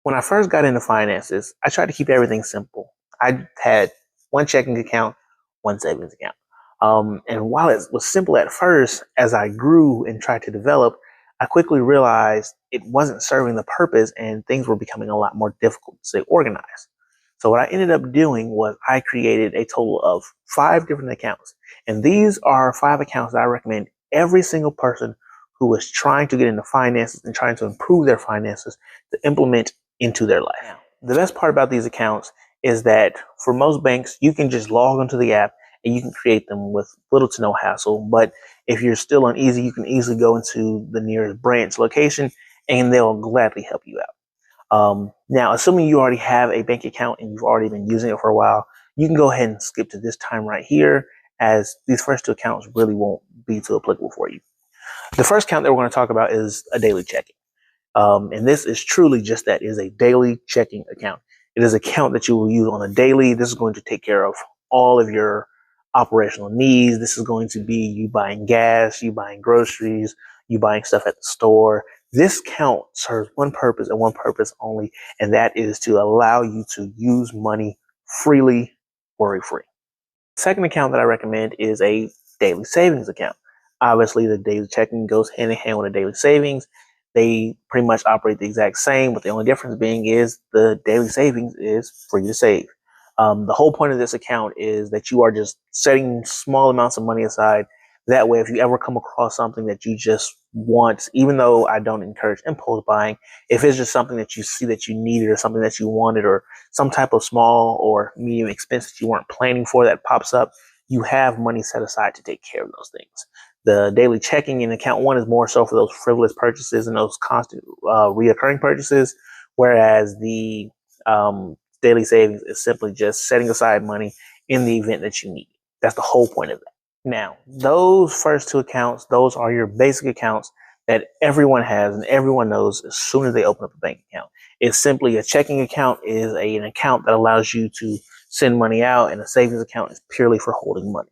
When I first got into finances, I tried to keep everything simple. I had one checking account, one savings account. And while it was simple at first, as I grew and tried to develop, I quickly realized it wasn't serving the purpose and things were becoming a lot more difficult to stay organized. So what I ended up doing was I created a total of 5 different accounts. And these are 5 accounts that I recommend every single person who is trying to get into finances and trying to improve their finances to implement into their life. Now, the best part about these accounts is that for most banks, you can just log into the app and you can create them with little to no hassle. But if you're still uneasy, you can easily go into the nearest branch location and they'll gladly help you out. Now, assuming you already have a bank account and you've already been using it for a while, you can go ahead and skip to this time right here, as these first 2 accounts really won't be too applicable for you. The first account that we're going to talk about is a daily checking. And this is truly just that, is a daily checking account. It is an account that you will use on a daily. This is going to take care of all of your operational needs. This is going to be you buying gas, you buying groceries, you buying stuff at the store. This account serves one purpose and one purpose only, and that is to allow you to use money freely, worry-free. Second account that I recommend is a daily savings account. Obviously, the daily checking goes hand in hand with the daily savings. They pretty much operate the exact same, but the only difference being is the daily savings is for you to save. The whole point of this account is that you are just setting small amounts of money aside. That way, if you ever come across something that you just want, even though I don't encourage impulse buying, if it's just something that you see that you needed or something that you wanted or some type of small or medium expense that you weren't planning for that pops up, you have money set aside to take care of those things. The daily checking in account one is more so for those frivolous purchases and those constant reoccurring purchases, whereas the daily savings is simply just setting aside money in the event that you need it. That's the whole point of that. Now, those first 2 accounts, those are your basic accounts that everyone has and everyone knows as soon as they open up a bank account. It's simply a checking account is an account that allows you to send money out, and a savings account is purely for holding money.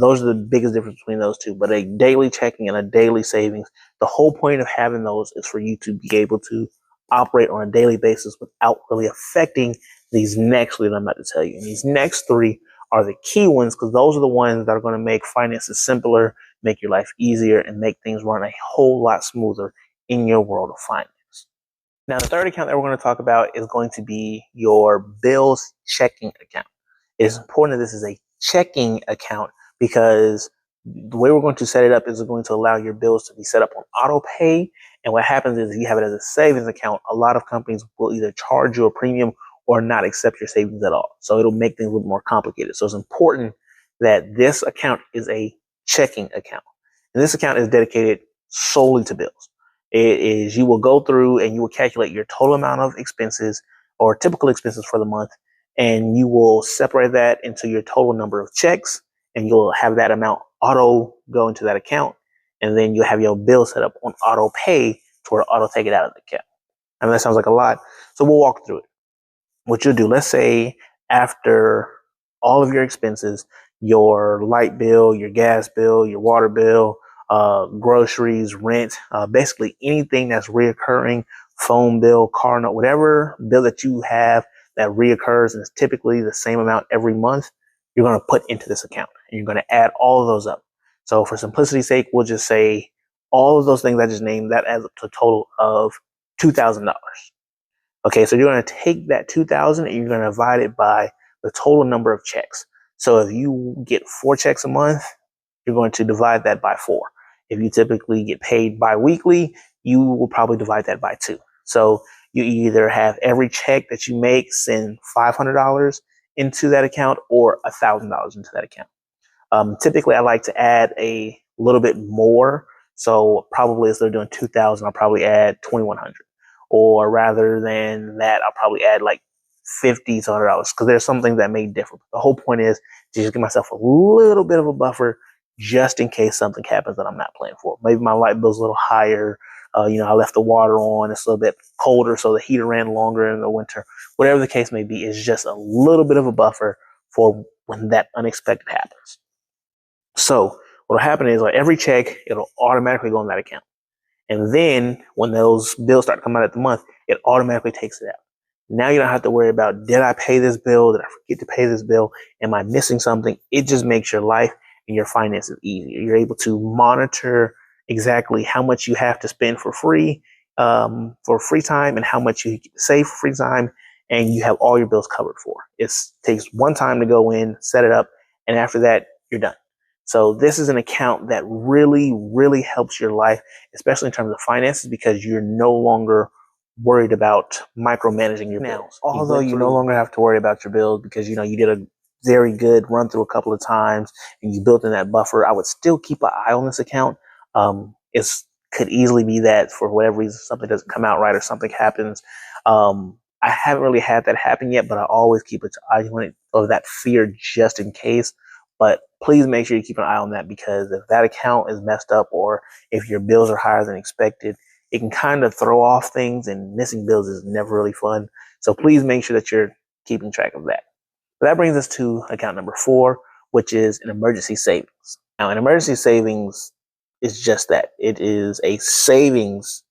Those are the biggest difference between those two. But a daily checking and a daily savings, the whole point of having those is for you to be able to operate on a daily basis without really affecting these next 3 that I'm about to tell you. And these next 3 are the key ones, because those are the ones that are going to make finances simpler, make your life easier, and make things run a whole lot smoother in your world of finance. Now, the third account that we're going to talk about is going to be your bills checking account. It's important that this is a checking account because the way we're going to set it up is going to allow your bills to be set up on auto pay. And what happens is if you have it as a savings account, a lot of companies will either charge you a premium or not accept your savings at all. So it'll make things a little more complicated. So it's important that this account is a checking account. And this account is dedicated solely to bills. It is, you will go through and you will calculate your total amount of expenses or typical expenses for the month, and you will separate that into your total number of checks, and you'll have that amount auto go into that account, and then you'll have your bill set up on auto pay to where auto take it out of the account. I mean, that sounds like a lot, so we'll walk through it. What you'll do, let's say after all of your expenses, your light bill, your gas bill, your water bill, groceries, rent, basically anything that's reoccurring, phone bill, car note, whatever bill that you have that reoccurs and is typically the same amount every month, you're going to put into this account and you're going to add all of those up. So for simplicity's sake, we'll just say all of those things I just named, that adds up to a total of $2,000. Okay, so you're going to take that 2,000 and you're going to divide it by the total number of checks. So if you get 4 checks a month, you're going to divide that by 4. If you typically get paid bi-weekly, you will probably divide that by 2. So you either have every check that you make send $500 into that account or $1,000 into that account. Typically, I like to add a little bit more. So probably instead of doing 2,000, I'll probably add 2,100. Or rather than that, I'll probably add like $50 to $100 because there's some things that may differ. The whole point is to just give myself a little bit of a buffer just in case something happens that I'm not planning for. Maybe my light bill's a little higher. I left the water on. It's a little bit colder, so the heater ran longer in the winter. Whatever the case may be, it's just a little bit of a buffer for when that unexpected happens. So what will happen is like every check, it'll automatically go in that account. And then when those bills start coming out at the month, it automatically takes it out. Now you don't have to worry about, did I pay this bill? Did I forget to pay this bill? Am I missing something? It just makes your life and your finances easier. You're able to monitor exactly how much you have to spend for free time and how much you save for free time, and you have all your bills covered for. It takes one time to go in, set it up, and after that, you're done. So this is an account that really, really helps your life, especially in terms of finances, because you're no longer worried about micromanaging your bills. Although you no longer have to worry about your bills because you did a very good run through a couple of times and you built in that buffer, I would still keep an eye on this account. It could easily be that for whatever reason something doesn't come out right or something happens. I haven't really had that happen yet, but I always keep an eye on it, of that fear just in case. But please make sure you keep an eye on that, because if that account is messed up or if your bills are higher than expected, it can kind of throw off things, and missing bills is never really fun. So please make sure that you're keeping track of that. That brings us to account number 4, which is an emergency savings. Now, an emergency savings is just that. It is a savings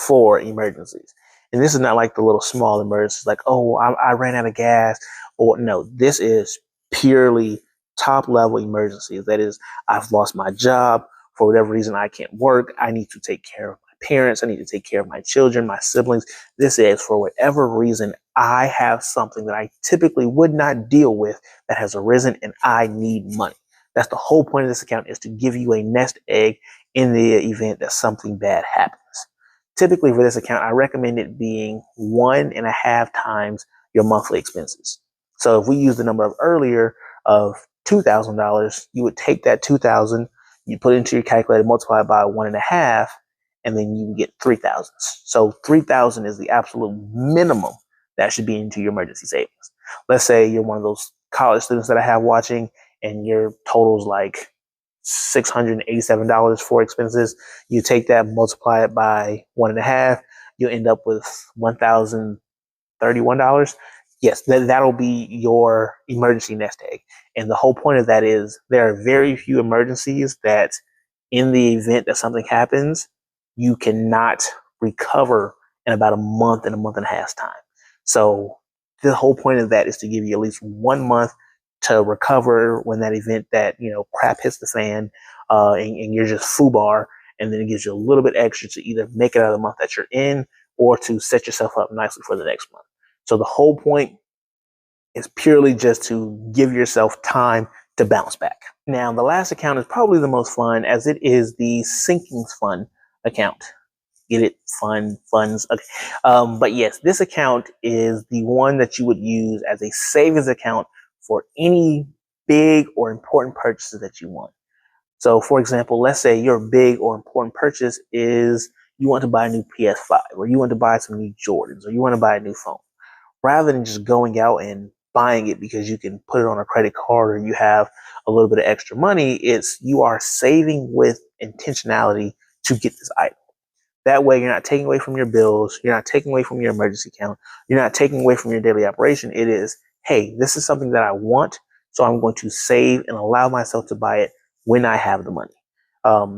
for emergencies. And this is not like the little small emergencies like, oh, I ran out of gas. Or no, this is purely top level emergencies. That is, I've lost my job. For whatever reason, I can't work. I need to take care of my parents. I need to take care of my children, my siblings. This is, for whatever reason, I have something that I typically would not deal with that has arisen and I need money. That's the whole point of this account, is to give you a nest egg in the event that something bad happens. Typically for this account, I recommend it being 1.5 times your monthly expenses. So if we use the number of earlier of $2,000, you would take that $2,000, you put it into your calculator, multiply it by 1.5, and then you get 3,000. So 3,000 is the absolute minimum that should be into your emergency savings. Let's say you're one of those college students that I have watching, and your total's like $687 for expenses. You take that, multiply it by 1.5, you end up with $1,031. Yes, that'll be your emergency nest egg. And the whole point of that is there are very few emergencies that, in the event that something happens, you cannot recover in about a month and a half's time. So the whole point of that is to give you at least 1 month to recover when that event, that crap hits the fan, and you're just foobar, and then it gives you a little bit extra to either make it out of the month that you're in or to set yourself up nicely for the next month. So the whole point is purely just to give yourself time to bounce back. Now, the last account is probably the most fun, as it is the Sinkings Fund account. Get it? Funds. Okay. But yes, this account is the one that you would use as a savings account for any big or important purchases that you want. So for example, let's say your big or important purchase is you want to buy a new PS5, or you want to buy some new Jordans, or you want to buy a new phone. Rather than just going out and buying it because you can put it on a credit card or you have a little bit of extra money, it's you are saving with intentionality to get this item. That way, you're not taking away from your bills. You're not taking away from your emergency account. You're not taking away from your daily operation. It is, hey, this is something that I want, so I'm going to save and allow myself to buy it when I have the money.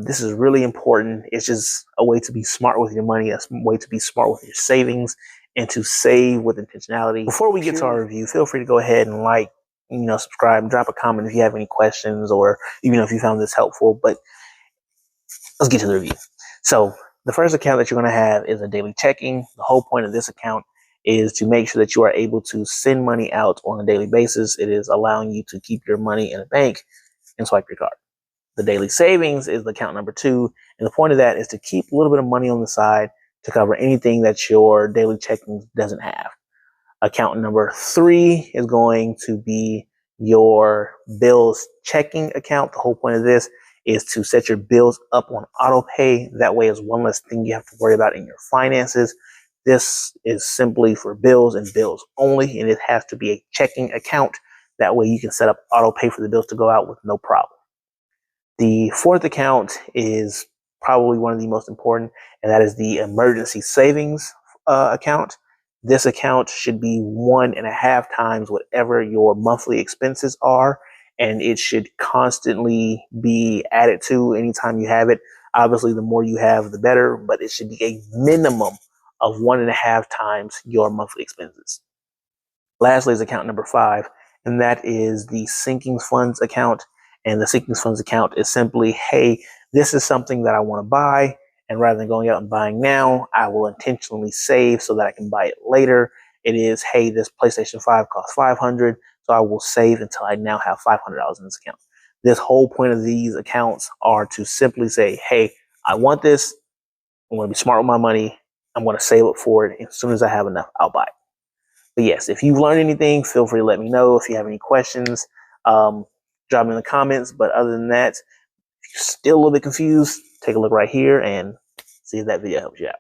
This is really important. It's just a way to be smart with your money, a way to be smart with your savings, and to save with intentionality. Before we get to our review, feel free to go ahead and subscribe, drop a comment if you have any questions, or even if you found this helpful. But let's get to the review. So the first account that you're going to have is a daily checking. The whole point of this account is to make sure that you are able to send money out on a daily basis. It is allowing you to keep your money in a bank and swipe your card. The daily savings is the account number 2. And the point of that is to keep a little bit of money on the side to cover anything that your daily checking doesn't have. Account number 3 is going to be your bills checking account. The whole point of this is to set your bills up on auto pay. That way is one less thing you have to worry about in your finances. This is simply for bills and bills only, and it has to be a checking account. That way you can set up auto pay for the bills to go out with no problem. The 4th account is probably one of the most important, and that is the emergency savings account. This account should be 1.5 times whatever your monthly expenses are, and it should constantly be added to anytime you have it. Obviously, the more you have, the better, but it should be a minimum of 1.5 times your monthly expenses. Lastly is account number 5, and that is the sinking funds account. And the sinking funds account is simply, hey, this is something that I want to buy. And rather than going out and buying now, I will intentionally save so that I can buy it later. It is, hey, this PlayStation 5 costs $500, so I will save until I now have $500 in this account. This whole point of these accounts are to simply say, hey, I want this. I'm going to be smart with my money. I'm going to save up for it. As soon as I have enough, I'll buy it. But yes, if you've learned anything, feel free to let me know. If you have any questions, drop me in the comments. But other than that, if you're still a little bit confused, take a look right here and see if that video helps you out.